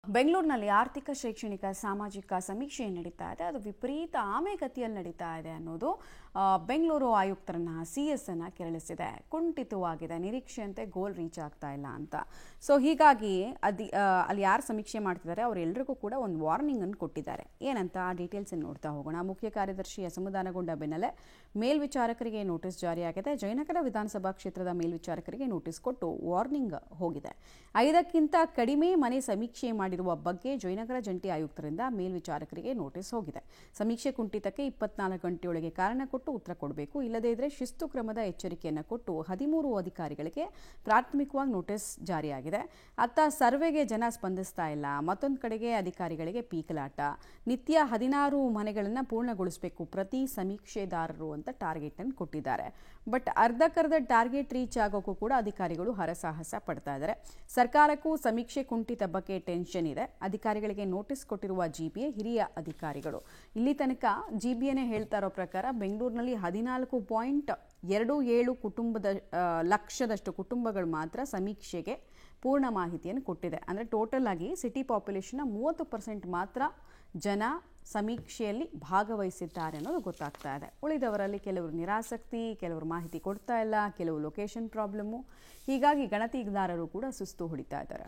ಬೆಂಗಳೂರಿನಲ್ಲಿ ಆರ್ಥಿಕ ಶೈಕ್ಷಣಿಕ ಸಾಮಾಜಿಕ ಸಮೀಕ್ಷೆ ನಡೀತಾ ಇದೆ. ಅದು ವಿಪರೀತ ಆಮೆಗತಿಯಲ್ಲಿ ನಡೀತಾ ಇದೆ ಅನ್ನೋದು ಬೆಂಗಳೂರು ಆಯುಕ್ತರನ್ನ CS ಅನ್ನ ಕೆರಳಿಸಿದೆ. ಕುಂಠಿತವಾಗಿದೆ, ನಿರೀಕ್ಷೆಯಂತೆ ಗೋಲ್ ರೀಚ್ ಆಗ್ತಾ ಇಲ್ಲ ಅಂತ. ಸೊ ಹೀಗಾಗಿ ಅಲ್ಲಿ ಯಾರು ಸಮೀಕ್ಷೆ ಮಾಡ್ತಿದ್ದಾರೆ ಅವರೆಲ್ಲರಿಗೂ ಕೂಡ ಒಂದು ವಾರ್ನಿಂಗ್ ಅನ್ನು ಕೊಟ್ಟಿದ್ದಾರೆ. ಏನಂತ ಡೀಟೇಲ್ಸ್ ಅನ್ನು ನೋಡ್ತಾ ಹೋಗೋಣ. ಮುಖ್ಯ ಕಾರ್ಯದರ್ಶಿ ಅಸಮಾಧಾನಗೊಂಡ ಬೆನ್ನಲ್ಲೇ ಮೇಲ್ವಿಚಾರಕರಿಗೆ ನೋಟಿಸ್ ಜಾರಿಯಾಗಿದೆ. ಜಯನಗರ ವಿಧಾನಸಭಾ ಕ್ಷೇತ್ರದ ಮೇಲ್ವಿಚಾರಕರಿಗೆ ನೋಟಿಸ್ ಕೊಟ್ಟು ವಾರ್ನಿಂಗ್ ಹೋಗಿದೆ. 5ಕ್ಕಿಂತ ಕಡಿಮೆ ಮನೆ ಸಮೀಕ್ಷೆ ಮಾಡಿರುವ ಬಗ್ಗೆ ಜಯನಗರ ಜಂಟಿ ಆಯುಕ್ತರಿಂದ ಮೇಲ್ವಿಚಾರಕರಿಗೆ ನೋಟಿಸ್ ಹೋಗಿದೆ. ಸಮೀಕ್ಷೆ ಕುಂಠಿತಕ್ಕೆ 24 ಗಂಟೆಯೊಳಗೆ ಕಾರಣ ಕೊಟ್ಟು ಉತ್ತರ ಕೊಡಬೇಕು. ಇಲ್ಲದೇ ಇದ್ರೆ ಶಿಸ್ತು ಕ್ರಮದ ಎಚ್ಚರಿಕೆಯನ್ನು ಕೊಟ್ಟು 13 ಅಧಿಕಾರಿಗಳಿಗೆ ಪ್ರಾಥಮಿಕವಾಗಿ ನೋಟಿಸ್ ಜಾರಿಯಾಗಿದೆ. ಅತ್ತ ಸರ್ವೆಗೆ ಜನ ಸ್ಪಂದಿಸ್ತಾ ಇಲ್ಲ, ಮತ್ತೊಂದು ಕಡೆಗೆ ಅಧಿಕಾರಿಗಳಿಗೆ ಪೀಕಲಾಟ. ನಿತ್ಯ 16 ಮನೆಗಳನ್ನು ಪೂರ್ಣಗೊಳಿಸಬೇಕು ಪ್ರತಿ ಸಮೀಕ್ಷೆದಾರರು ಅಂತ ಟಾರ್ಗೆಟ್ ಅನ್ನು ಕೊಟ್ಟಿದ್ದಾರೆ. ಬಟ್ ಅರ್ಧಕ್ಕರ್ಧ ಟಾರ್ಗೆಟ್ ರೀಚ್ ಆಗೋಕ್ಕೂ ಕೂಡ ಅಧಿಕಾರಿಗಳು ಹರಸಾಹಸ ಪಡ್ತಾ ಇದ್ದಾರೆ. ಸರ್ಕಾರಕ್ಕೂ ಸಮೀಕ್ಷೆ ಕುಂಠಿತ ಬಗ್ಗೆ ಟೆನ್ಷನ್ ಇದೆ. ಅಧಿಕಾರಿಗಳಿಗೆ ನೋಟಿಸ್ ಕೊಟ್ಟಿರುವ GBA ಹಿರಿಯ ಅಧಿಕಾರಿಗಳು. ಇಲ್ಲಿ ತನಕ GBAನೇ ಹೇಳ್ತಾ ಇರೋ ಪ್ರಕಾರ ಬೆಂಗಳೂರಿನಲ್ಲಿ 14.27 ಲಕ್ಷದಷ್ಟು ಕುಟುಂಬಗಳು ಮಾತ್ರ ಸಮೀಕ್ಷೆಗೆ ಪೂರ್ಣ ಮಾಹಿತಿಯನ್ನು ಕೊಟ್ಟಿದೆ. ಅಂದರೆ ಟೋಟಲ್ ಆಗಿ ಸಿಟಿ ಪಾಪ್ಯುಲೇಷನ್ನ 30% ಮಾತ್ರ ಜನ ಸಮೀಕ್ಷೆಯಲ್ಲಿ ಭಾಗವಹಿಸಿದ್ದಾರೆ ಅನ್ನೋದು ಗೊತ್ತಾಗ್ತಾ ಇದೆ. ಉಳಿದವರಲ್ಲಿ ಕೆಲವರು ನಿರಾಸಕ್ತಿ, ಕೆಲವರು ಮಾಹಿತಿ ಕೊಡ್ತಾ ಇಲ್ಲ, ಕೆಲವು ಲೊಕೇಶನ್ ಪ್ರಾಬ್ಲಮ್ಮು. ಹೀಗಾಗಿ ಗಣತಿಗಾರರು ಕೂಡ ಸುಸ್ತು ಹೊಡಿತಾ ಇದ್ದಾರೆ.